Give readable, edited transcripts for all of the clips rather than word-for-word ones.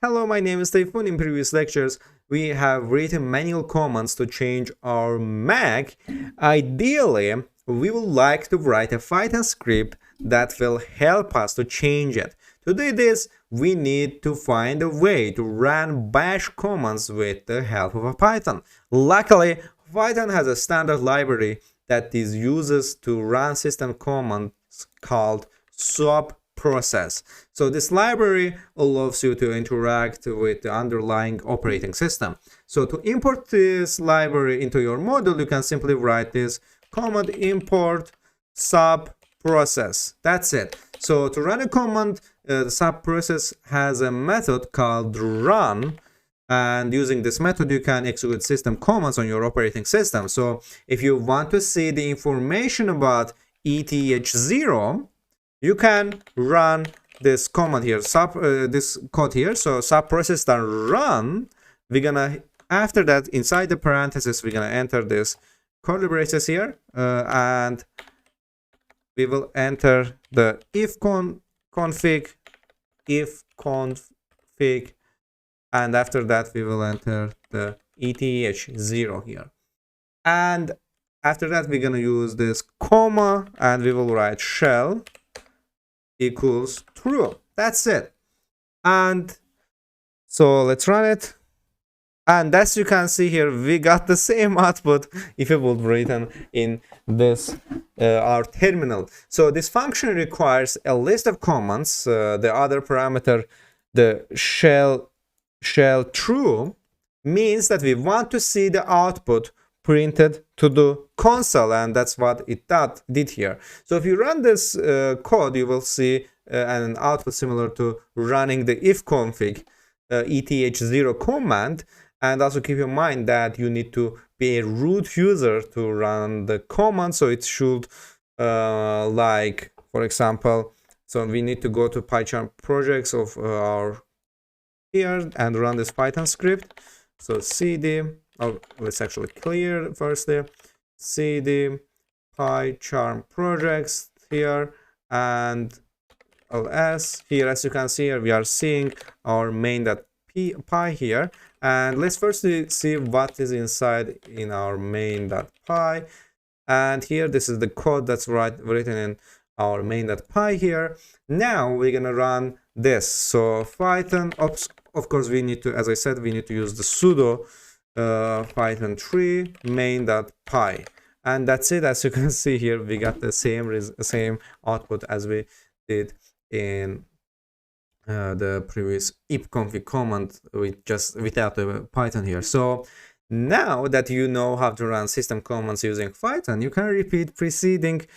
Hello, my name is Tayfun. In previous lectures, we have written manual commands to change our Mac. Ideally, we would like to write a Python script that will help us to change it. To do this, we need to find a way to run bash commands with the help of a Python. Luckily, Python has a standard library that is uses to run system commands called swap process. So this library allows you to interact with the underlying operating system. So to import this library into your module, you can simply write this command import sub process. That's it. So to run a command, the sub process has a method called run, and using this method you can execute system commands on your operating system. So if you want to see the information about ETH0, you can run this command here, this code here. So sub process run. We're gonna, after that, inside the parentheses, we're gonna enter this curly braces here, and we will enter the if config, and after that we will enter the ETH0 here. And after that we're gonna use this comma, and we will write shell equals true. That's it. And so let's run it. And as you can see here, we got the same output if it would written in this our terminal. So this function requires a list of commands. The other parameter, the shell true, means that we want to see the output printed to the console, and that's what it did here. So if you run this code, you will see an output similar to running the if config ETH0 command. And also keep in mind that you need to be a root user to run the command. So it should like, for example, so we need to go to PyCharm projects of our here and run this Python script. So cd, let's actually clear firstly, cd PyCharm projects here, and ls here. As you can see here, we are seeing our main.py here, and let's firstly see what is inside in our main.py. And here, this is the code that's written in our main.py here. Now we're gonna run this. So Python, of course, we need to, as I said, we need to use the sudo python 3 main.py, and that's it. As you can see here, we got the same output as we did in the previous ipconfig command without the Python here. So now that you know how to run system commands using Python, you can repeat preceding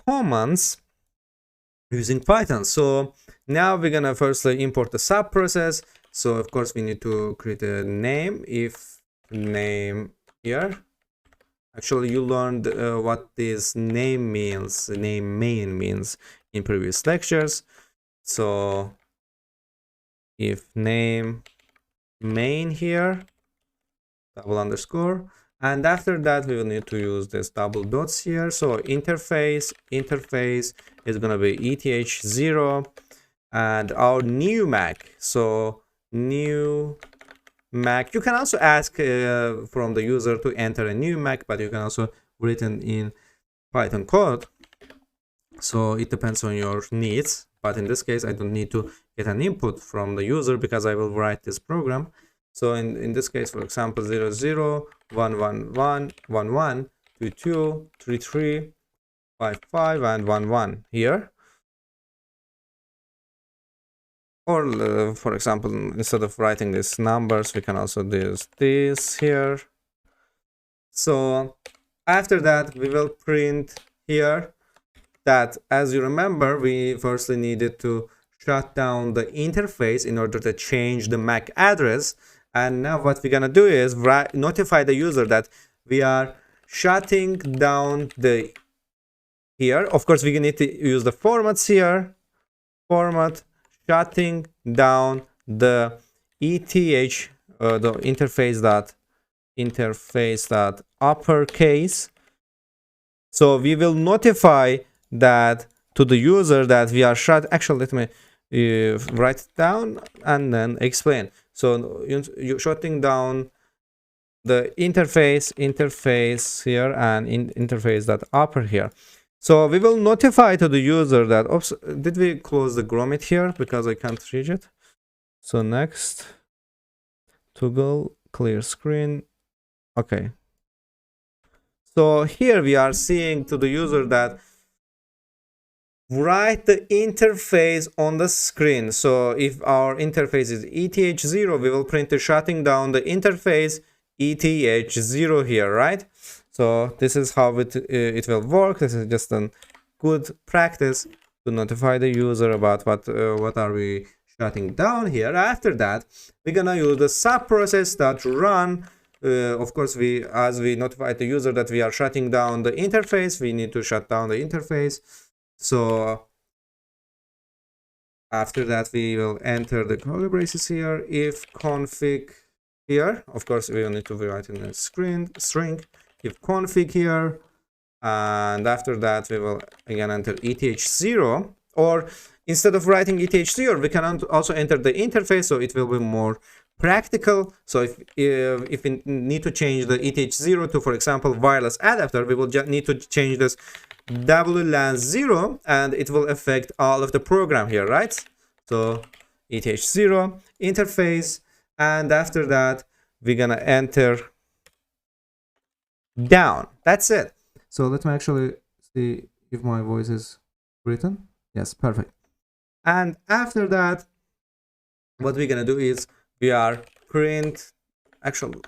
commands using Python. So now we're gonna firstly import the sub process. So of course we need to create a name, if name here. Actually, you learned what this name means, name main means in previous lectures. So if name main here, double underscore, and after that we will need to use this double dots here. So interface is gonna be ETH0, and our new Mac. So new Mac, you can also ask from the user to enter a new Mac, but you can also written in Python code. So it depends on your needs, but in this case I don't need to get an input from the user because I will write this program. So in this case, for example, 00 111 11 22 33 55 and 11 here. Or for example, instead of writing these numbers, we can also do this here. So after that, we will print here that, as you remember, we firstly needed to shut down the interface in order to change the MAC address. And now what we're gonna do is notify the user that we are shutting down the here. Of course, we need to use the formats here. Format shutting down the ETH, the interface dot uppercase. So we will notify that to the user that we are shut. Actually, let me write it down and then explain. So you're shutting down the interface here and interface.upper here. So we will notify to the user that, oops, did we close the grommet here because I can't reach it? So next, toggle clear screen. Okay. So here we are seeing to the user that write the interface on the screen. So if our interface is ETH0, we will print the shutting down the interface ETH0 here, right? So this is how it will work. This is just a good practice to notify the user about what are we shutting down here. After that, we're gonna use the subprocess.run. Of course, as we notify the user that we are shutting down the interface, we need to shut down the interface. So after that, we will enter the curly braces here. If config here, of course, we will need to write in a string. If config here, and after that, we will again enter ETH0. Or instead of writing ETH0, we can also enter the interface, so it will be more practical. So if we need to change the ETH0 to, for example, wireless adapter, we will just need to change this WLAN 0, and it will affect all of the program here, right? So ETH0 interface, and after that we're gonna enter down. That's it. So let me actually see if my voice is written. Yes, perfect. And after that, what we're gonna do is we are print, actually,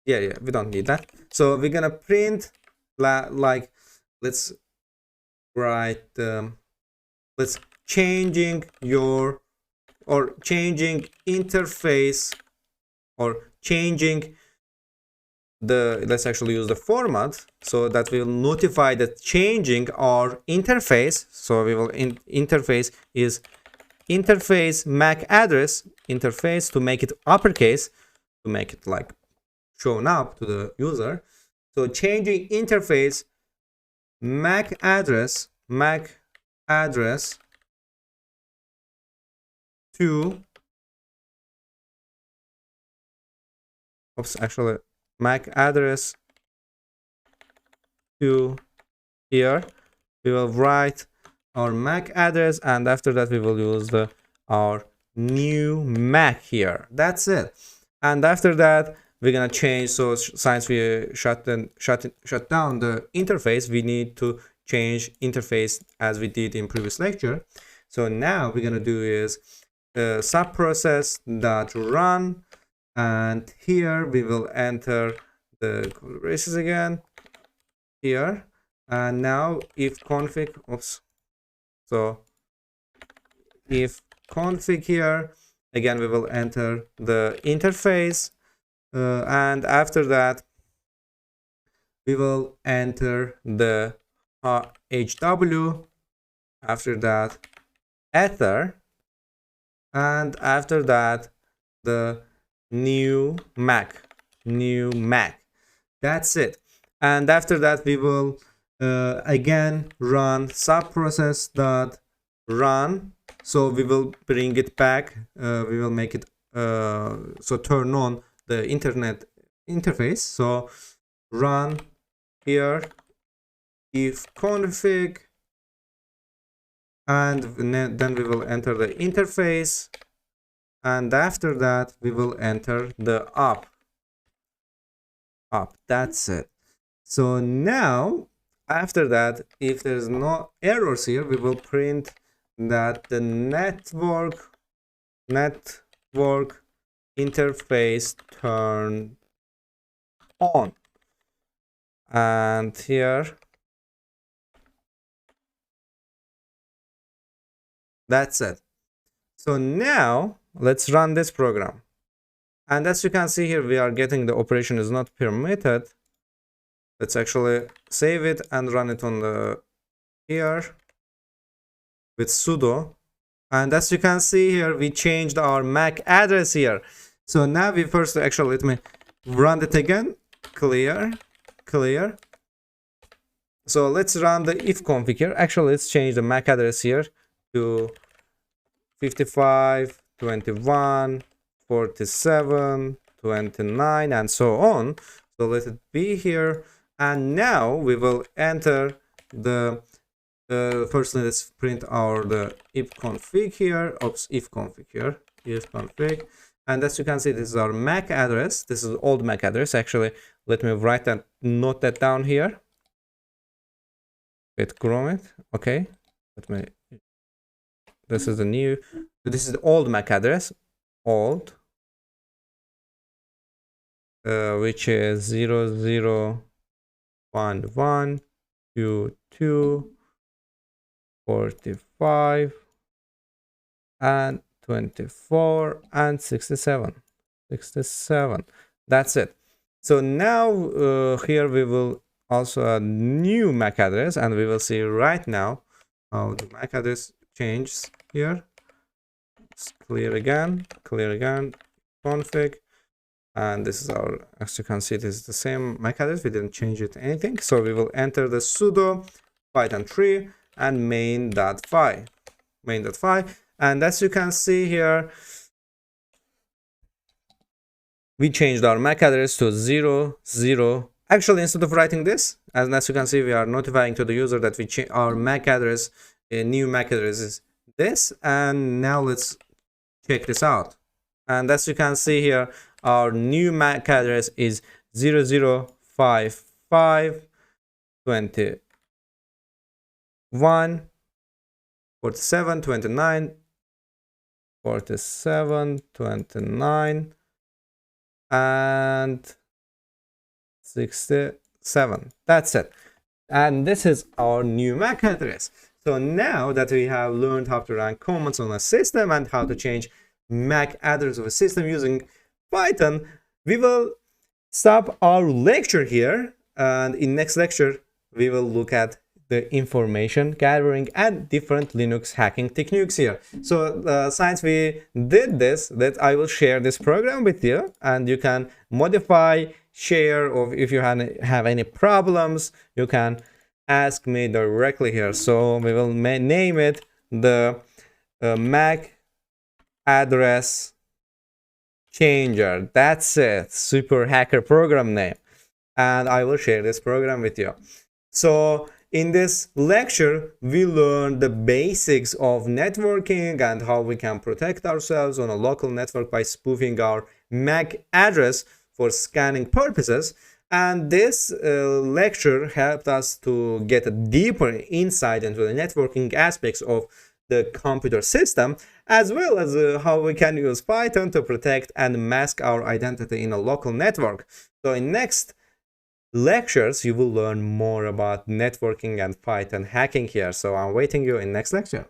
yeah, we don't need that. So we're gonna print like, let's write let's changing your, or changing interface, or changing the, let's actually use the format so that we will notify that changing our interface. So we will interface is interface MAC address interface, to make it uppercase, to make it like shown up to the user. So changing interface MAC address to, oops, actually MAC address to here. We will write our MAC address, and after that we will use our new MAC here. That's it. And after that we're gonna change. So since we shut down the interface, we need to change interface as we did in previous lecture. So now we're gonna do is subprocess.run, and here we will enter the braces again here. And now if config, oops, so if config here, again we will enter the interface, and after that we will enter the HW, after that ether, and after that the new MAC. That's it. And after that we will again run subprocess.run. So we will bring it back, we will make it so turn on the internet interface. So run here if config, and then we will enter the interface, and after that we will enter the up. That's it. So now after that, if there's no errors here, we will print that the network interface turned on. And here, that's it. So now let's run this program, and as you can see here, we are getting the operation is not permitted. Let's actually save it and run it on the here with sudo. And as you can see here, we changed our MAC address here. So now we first, actually, let me run it again. Clear. So let's run the if config here. Actually, let's change the MAC address here to 55, 21, 47, 29, and so on. So let it be here. And now we will enter the first let's print the if config here. Oops, if config here. If config. And as you can see, this is our MAC address. This is old MAC address. Actually, let me note that down here. Hit Chrome it. Okay. This is the new. This is the old MAC address. Old. Which is 001122 45 and 24 and 67. That's it. So now here we will also a new MAC address, and we will see right now how the MAC address changes here. Let's clear again, config. And this is our, as you can see, this is the same MAC address. We didn't change it anything. So we will enter the sudo python 3 and main.py. And as you can see here, we changed our MAC address to 00. Actually, instead of writing this, as you can see, we are notifying to the user that we change our MAC address, a new MAC address is this. And now let's check this out. And as you can see here, our new MAC address is 0055 21 47 29 47 29 and 67. That's it. And this is our new MAC address. So now that we have learned how to run commands on a system and how to change MAC address of a system using Python, we will stop our lecture here, and in next lecture we will look at the information gathering and different Linux hacking techniques here. So since we did this, that I will share this program with you, and you can modify, share, or if you have any problems, you can ask me directly here. So we will name it the MAC address changer. That's it. Super hacker program name. And I will share this program with you. So in this lecture, we learned the basics of networking and how we can protect ourselves on a local network by spoofing our MAC address for scanning purposes. And this lecture helped us to get a deeper insight into the networking aspects of the computer system, as well as how we can use Python to protect and mask our identity in a local network. So in next lectures, you will learn more about networking and Python hacking here. So I'm waiting you in next lecture.